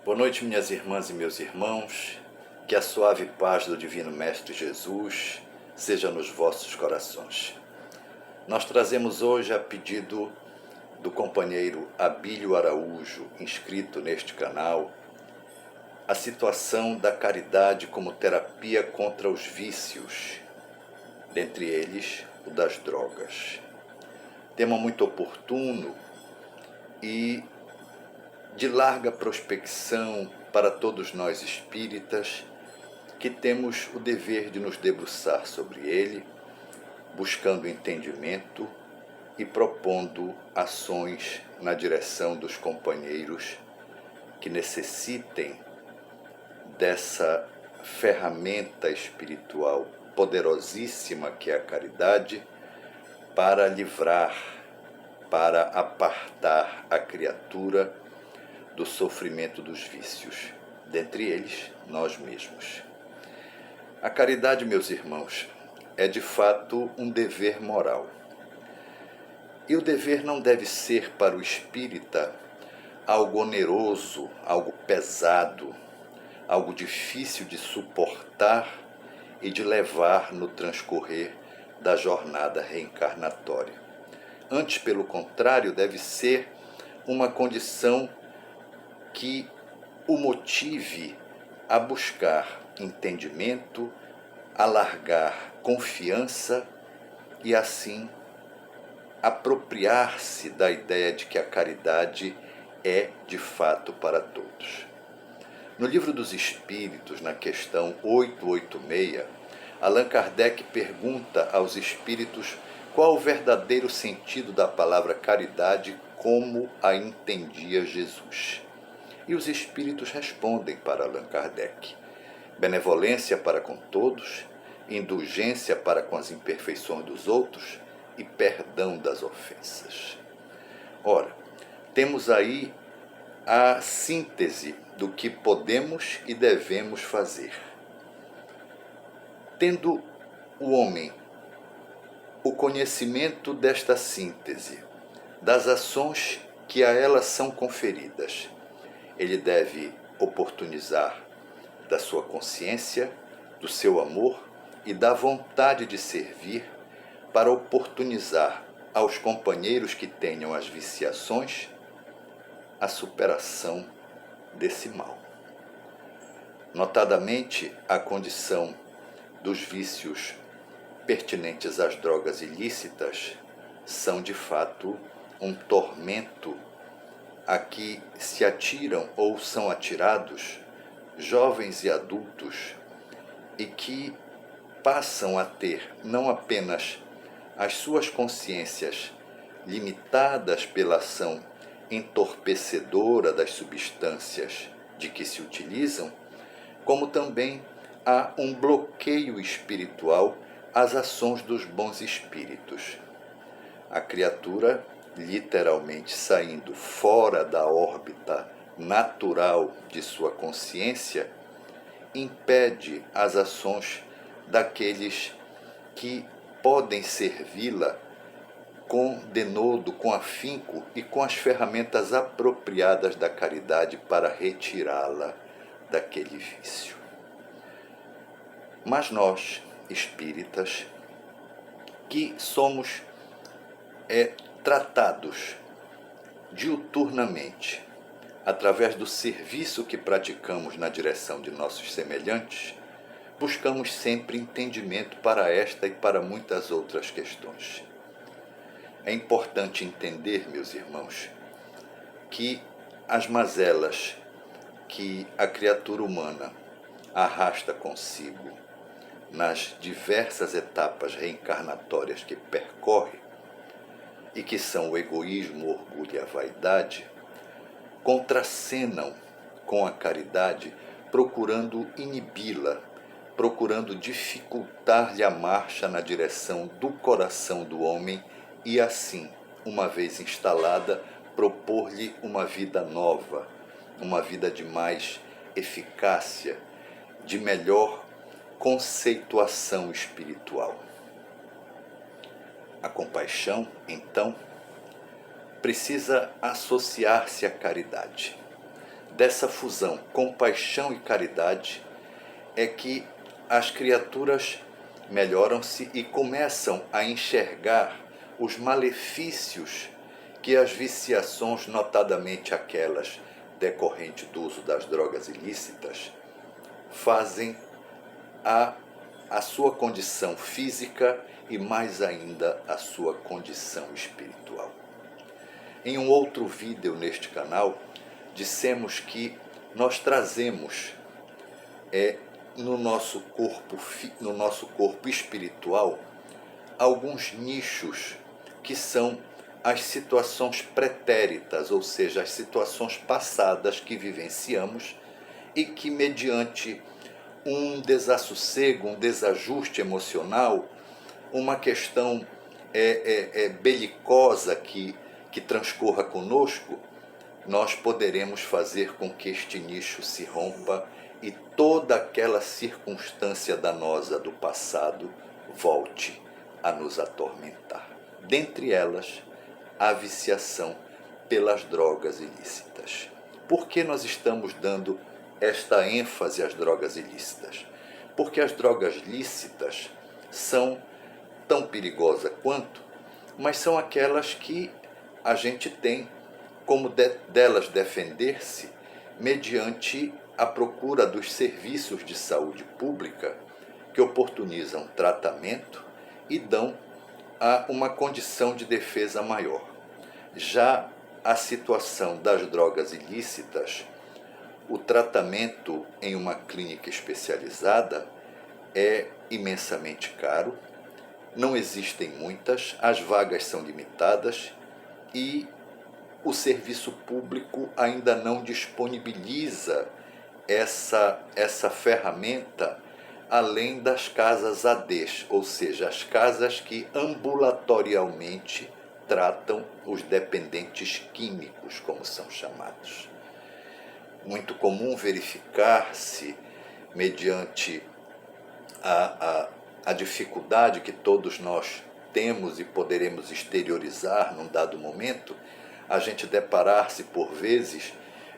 Boa noite, minhas irmãs e meus irmãos. Que a suave paz do Divino Mestre Jesus seja nos vossos corações. Nós trazemos hoje, a pedido do companheiro Abílio Araújo, inscrito neste canal, a situação da caridade como terapia contra os vícios, dentre eles o das drogas. Tema muito oportuno e de larga prospecção para todos nós espíritas, que temos o dever de nos debruçar sobre ele, buscando entendimento e propondo ações na direção dos companheiros que necessitem dessa ferramenta espiritual poderosíssima que é a caridade, para livrar, para apartar a criatura do sofrimento dos vícios, dentre eles nós mesmos. A caridade, meus irmãos, é de fato um dever moral. E o dever não deve ser para o espírita algo oneroso, algo pesado, algo difícil de suportar e de levar no transcorrer da jornada reencarnatória. Antes, pelo contrário, deve ser uma condição que o motive a buscar entendimento, a largar confiança e assim apropriar-se da ideia de que a caridade é de fato para todos. No Livro dos Espíritos, na questão 886, Allan Kardec pergunta aos espíritos qual o verdadeiro sentido da palavra caridade como a entendia Jesus. E os espíritos respondem para Allan Kardec: benevolência para com todos, indulgência para com as imperfeições dos outros e perdão das ofensas. Ora, temos aí a síntese do que podemos e devemos fazer. Tendo o homem o conhecimento desta síntese, das ações que a ela são conferidas, ele deve oportunizar da sua consciência, do seu amor e da vontade de servir para oportunizar aos companheiros que tenham as viciações a superação desse mal. Notadamente, a condição dos vícios pertinentes às drogas ilícitas são de fato um tormento a que se atiram ou são atirados jovens e adultos e que passam a ter não apenas as suas consciências limitadas pela ação entorpecedora das substâncias de que se utilizam, como também há um bloqueio espiritual às ações dos bons espíritos. A criatura, literalmente saindo fora da órbita natural de sua consciência, impede as ações daqueles que podem servi-la com denodo, com afinco e com as ferramentas apropriadas da caridade para retirá-la daquele vício. Mas nós, espíritas, que somos tratados diuturnamente, através do serviço que praticamos na direção de nossos semelhantes, buscamos sempre entendimento para esta e para muitas outras questões. É importante entender, meus irmãos, que as mazelas que a criatura humana arrasta consigo nas diversas etapas reencarnatórias que percorre, e que são o egoísmo, o orgulho e a vaidade, contracenam com a caridade, procurando inibi-la, procurando dificultar-lhe a marcha na direção do coração do homem e assim, uma vez instalada, propor-lhe uma vida nova, uma vida de mais eficácia, de melhor conceituação espiritual. A compaixão, então, precisa associar-se à caridade. dessa fusão compaixão e caridade é que as criaturas melhoram-se e começam a enxergar os malefícios que as viciações, notadamente aquelas decorrentes do uso das drogas ilícitas, fazem a sua condição física e mais ainda a sua condição espiritual. Em um outro vídeo neste canal, dissemos que nós trazemos no nosso corpo espiritual alguns nichos que são as situações pretéritas, ou seja, as situações passadas que vivenciamos e que, mediante um desassossego, um desajuste emocional, uma questão belicosa que transcorra conosco, nós poderemos fazer com que este nicho se rompa e toda aquela circunstância danosa do passado volte a nos atormentar. Dentre elas, a viciação pelas drogas ilícitas. Por que nós estamos dando esta ênfase às drogas ilícitas? Porque as drogas lícitas são tão perigosas quanto, mas são aquelas que a gente tem como delas defender-se mediante a procura dos serviços de saúde pública que oportunizam tratamento e dão uma condição de defesa maior. Já a situação das drogas ilícitas, o tratamento em uma clínica especializada é imensamente caro, não existem muitas, as vagas são limitadas e o serviço público ainda não disponibiliza essa ferramenta além das casas ADs, ou seja, as casas que ambulatorialmente tratam os dependentes químicos, como são chamados. Muito comum verificar-se, mediante a dificuldade que todos nós temos e poderemos exteriorizar num dado momento, a gente deparar-se por vezes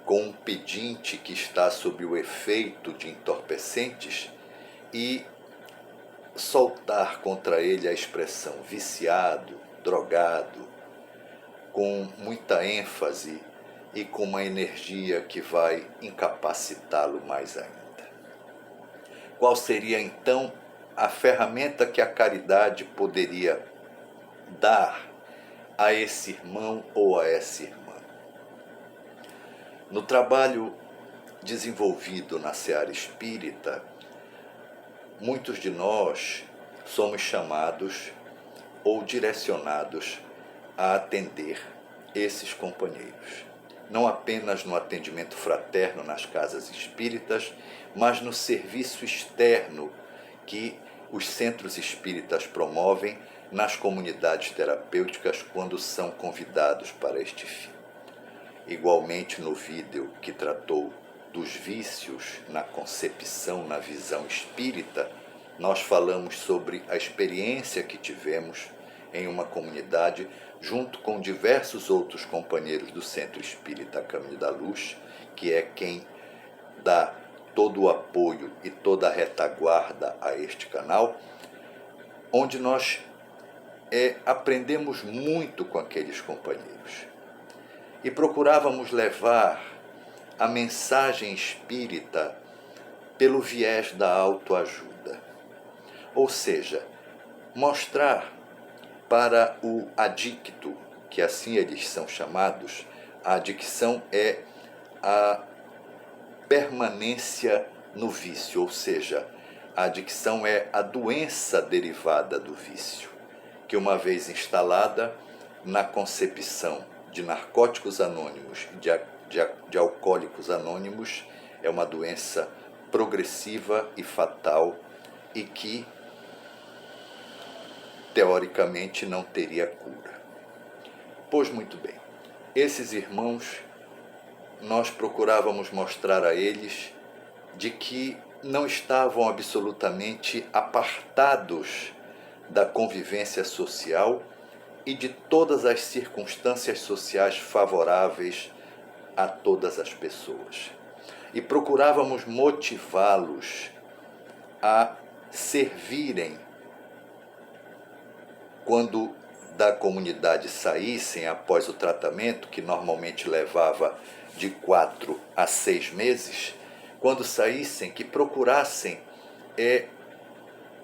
com um pedinte que está sob o efeito de entorpecentes e soltar contra ele a expressão viciado, drogado, com muita ênfase e com uma energia que vai incapacitá-lo mais ainda. Qual seria então a ferramenta que a caridade poderia dar a esse irmão ou a essa irmã? No trabalho desenvolvido na seara espírita, muitos de nós somos chamados ou direcionados a atender esses companheiros. Não apenas no atendimento fraterno nas casas espíritas, mas no serviço externo que os centros espíritas promovem nas comunidades terapêuticas quando são convidados para este fim. Igualmente no vídeo que tratou dos vícios na concepção, na visão espírita, nós falamos sobre a experiência que tivemos em uma comunidade junto com diversos outros companheiros do Centro Espírita Caminho da Luz, que é quem dá todo o apoio e toda a retaguarda a este canal, onde nós aprendemos muito com aqueles companheiros e procurávamos levar a mensagem espírita pelo viés da autoajuda, ou seja, mostrar para o adicto, que assim eles são chamados, a adicção é a permanência no vício, ou seja, a adicção é a doença derivada do vício, que uma vez instalada na concepção de narcóticos anônimos e de alcoólicos anônimos, é uma doença progressiva e fatal e que, teoricamente, não teria cura. Pois muito bem, esses irmãos, nós procurávamos mostrar a eles de que não estavam absolutamente apartados da convivência social e de todas as circunstâncias sociais favoráveis a todas as pessoas. E procurávamos motivá-los a servirem quando da comunidade saíssem após o tratamento, que normalmente levava de 4 a 6 meses, quando saíssem, que procurassem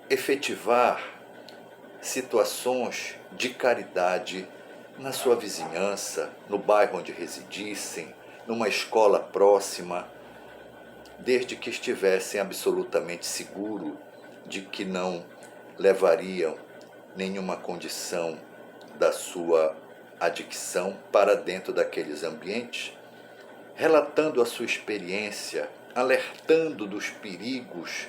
efetivar situações de caridade na sua vizinhança, no bairro onde residissem, numa escola próxima, desde que estivessem absolutamente seguros de que não levariam nenhuma condição da sua adicção para dentro daqueles ambientes, relatando a sua experiência, alertando dos perigos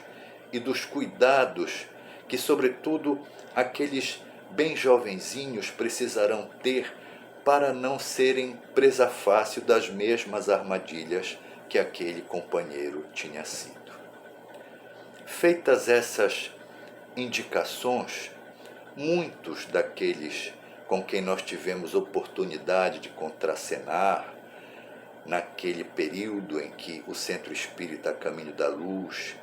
e dos cuidados que, sobretudo, aqueles bem jovenzinhos precisarão ter para não serem presa fácil das mesmas armadilhas que aquele companheiro tinha sido. Feitas essas indicações, muitos daqueles com quem nós tivemos oportunidade de contracenar, naquele período em que o Centro Espírita Caminho da Luz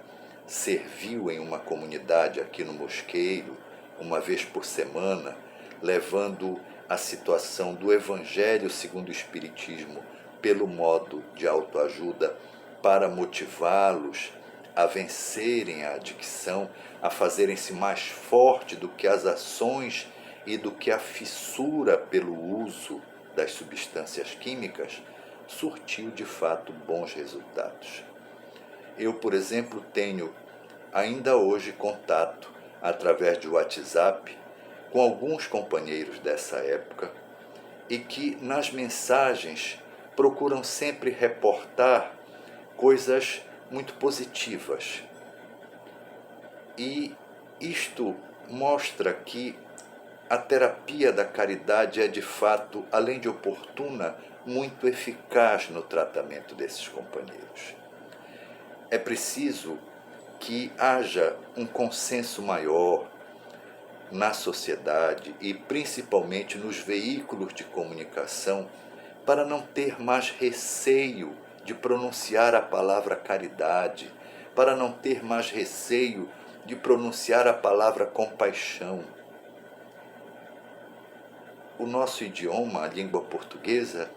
serviu em uma comunidade aqui no Mosqueiro, uma vez por semana, levando a situação do Evangelho segundo o Espiritismo pelo modo de autoajuda para motivá-los a vencerem a adicção, a fazerem-se mais forte do que as ações e do que a fissura pelo uso das substâncias químicas, surtiu de fato bons resultados. Eu, por exemplo, tenho ainda hoje contato através de WhatsApp com alguns companheiros dessa época e que nas mensagens procuram sempre reportar coisas muito positivas. E isto mostra que a terapia da caridade é, de fato, além de oportuna, muito eficaz no tratamento desses companheiros. É preciso que haja um consenso maior na sociedade e principalmente nos veículos de comunicação para não ter mais receio de pronunciar a palavra caridade, para não ter mais receio de pronunciar a palavra compaixão. O nosso idioma, a língua portuguesa,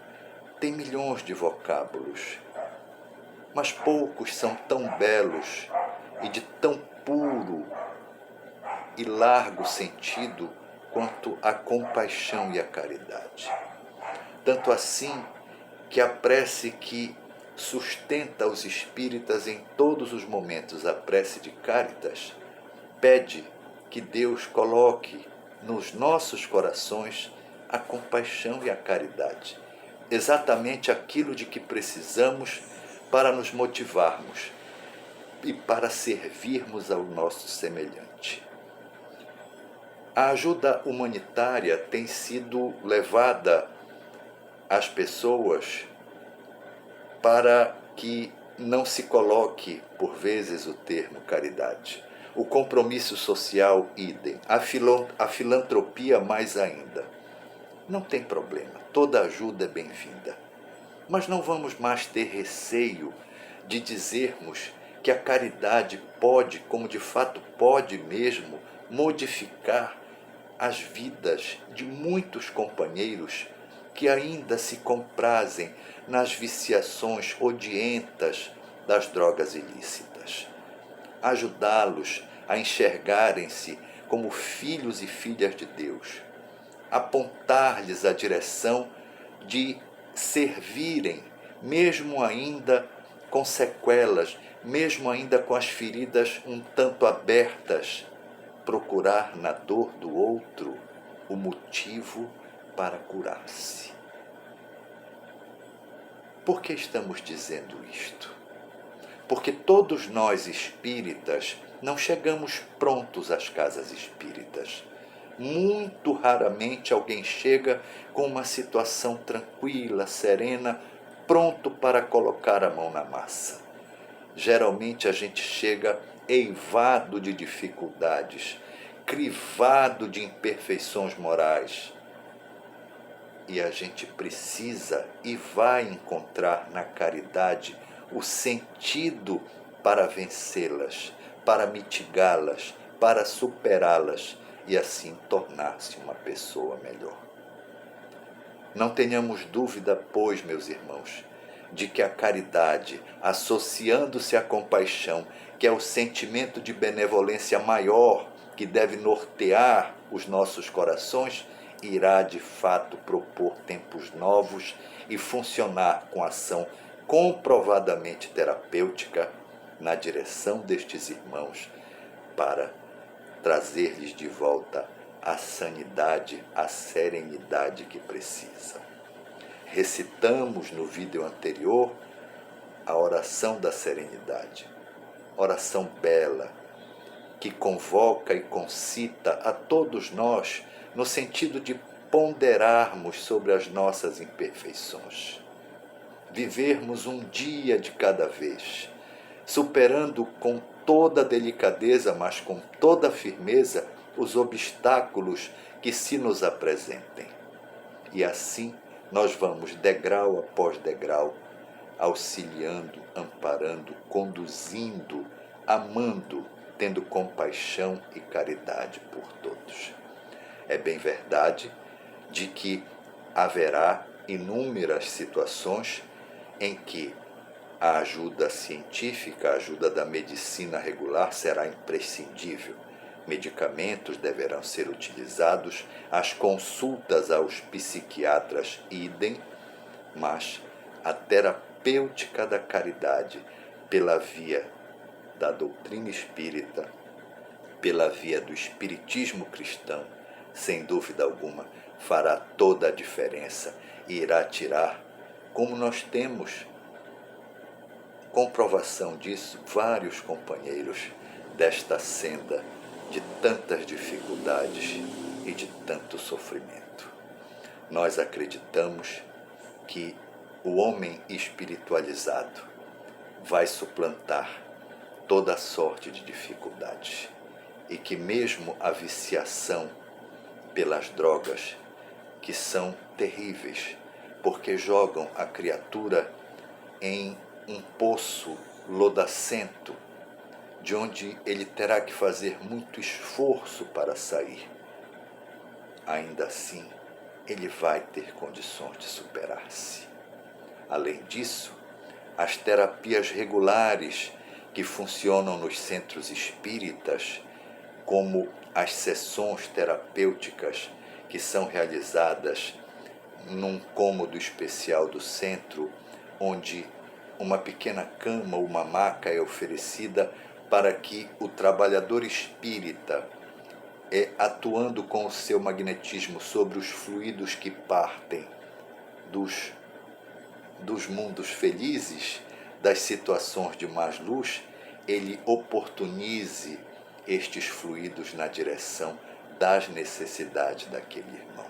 tem milhões de vocábulos, mas poucos são tão belos e de tão puro e largo sentido quanto a compaixão e a caridade. Tanto assim que a prece que sustenta os espíritas em todos os momentos, a prece de Caritas, pede que Deus coloque nos nossos corações a compaixão e a caridade, exatamente aquilo de que precisamos para nos motivarmos e para servirmos ao nosso semelhante. A ajuda humanitária tem sido levada às pessoas para que não se coloque, por vezes, o termo caridade. O compromisso social, idem. A filantropia, mais ainda. Não tem problema, toda ajuda é bem-vinda. Mas não vamos mais ter receio de dizermos que a caridade pode, como de fato pode mesmo, modificar as vidas de muitos companheiros que ainda se comprazem nas viciações odientas das drogas ilícitas. Ajudá-los a enxergarem-se como filhos e filhas de Deus. Apontar-lhes a direção de servirem, mesmo ainda com sequelas, mesmo ainda com as feridas um tanto abertas, procurar na dor do outro o motivo para curar-se. Por que estamos dizendo isto? Porque todos nós espíritas não chegamos prontos às casas espíritas. Muito raramente alguém chega com uma situação tranquila, serena, pronto para colocar a mão na massa. Geralmente a gente chega eivado de dificuldades, crivado de imperfeições morais. e a gente precisa e vai encontrar na caridade o sentido para vencê-las, para mitigá-las, para superá-las e assim tornar-se uma pessoa melhor. Não tenhamos dúvida, pois, meus irmãos, de que a caridade, associando-se à compaixão, que é o sentimento de benevolência maior que deve nortear os nossos corações, irá de fato propor tempos novos e funcionar com ação comprovadamente terapêutica na direção destes irmãos para trazer-lhes de volta a sanidade, a serenidade que precisam. Recitamos no vídeo anterior a oração da serenidade, oração bela, que convoca e concita a todos nós no sentido de ponderarmos sobre as nossas imperfeições, vivermos um dia de cada vez, superando com toda delicadeza, mas com toda firmeza, os obstáculos que se nos apresentem. E assim nós vamos, degrau após degrau, auxiliando, amparando, conduzindo, amando, tendo compaixão e caridade por todos. É bem verdade de que haverá inúmeras situações em que a ajuda científica, a ajuda da medicina regular será imprescindível. Medicamentos deverão ser utilizados, as consultas aos psiquiatras idem, mas a terapêutica da caridade, pela via da doutrina espírita, pela via do espiritismo cristão, sem dúvida alguma, fará toda a diferença e irá tirar, como nós temos comprovação disso, vários companheiros desta senda de tantas dificuldades e de tanto sofrimento. Nós acreditamos que o homem espiritualizado vai suplantar toda sorte de dificuldades e que mesmo a viciação pelas drogas, que são terríveis, porque jogam a criatura em um poço lodacento, de onde ele terá que fazer muito esforço para sair. Ainda assim, ele vai ter condições de superar-se. Além disso, as terapias regulares que funcionam nos centros espíritas, como as sessões terapêuticas que são realizadas num cômodo especial do centro, onde uma pequena cama ou uma maca é oferecida para que o trabalhador espírita, atuando com o seu magnetismo sobre os fluidos que partem dos mundos felizes, das situações de mais luz, ele oportunize estes fluidos na direção das necessidades daquele irmão.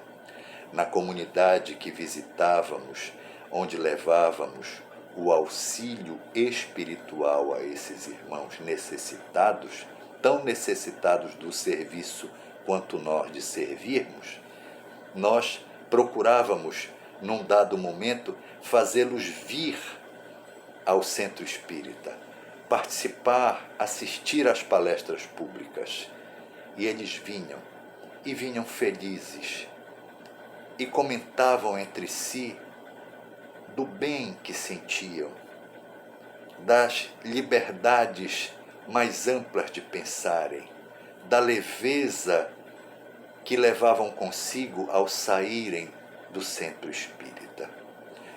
Na comunidade que visitávamos, onde levávamos o auxílio espiritual a esses irmãos necessitados, tão necessitados do serviço quanto nós de servirmos, nós procurávamos, num dado momento, fazê-los vir ao centro espírita, participar, assistir às palestras públicas. E eles vinham, e vinham felizes, e comentavam entre si do bem que sentiam, das liberdades mais amplas de pensarem, da leveza que levavam consigo ao saírem do centro espírita.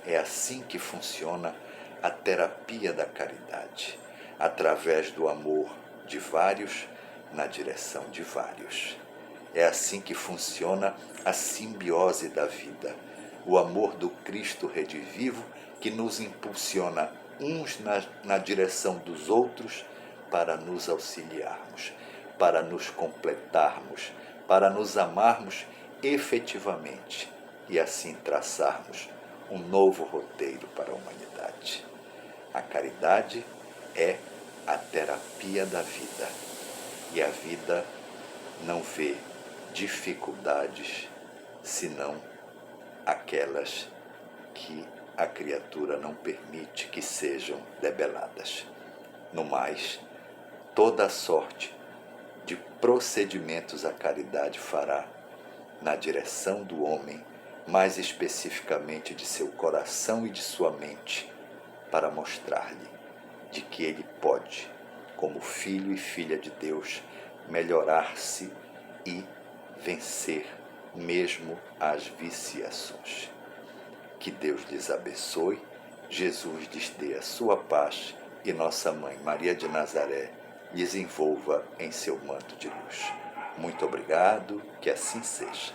É assim que funciona a terapia da caridade, através do amor de vários na direção de vários. É assim que funciona a simbiose da vida, o amor do Cristo redivivo que nos impulsiona uns na direção dos outros para nos auxiliarmos, para nos completarmos, para nos amarmos efetivamente e assim traçarmos um novo roteiro para a humanidade. A caridade é a terapia da vida e a vida não vê dificuldades senão aquelas que a criatura não permite que sejam debeladas. No mais, toda a sorte de procedimentos a caridade fará na direção do homem, mais especificamente de seu coração e de sua mente, para mostrar-lhe de que ele pode, como filho e filha de Deus, melhorar-se e vencer mesmo as viciações. Que Deus lhes abençoe, Jesus lhes dê a sua paz e nossa Mãe Maria de Nazaré lhes envolva em seu manto de luz. Muito obrigado, que assim seja.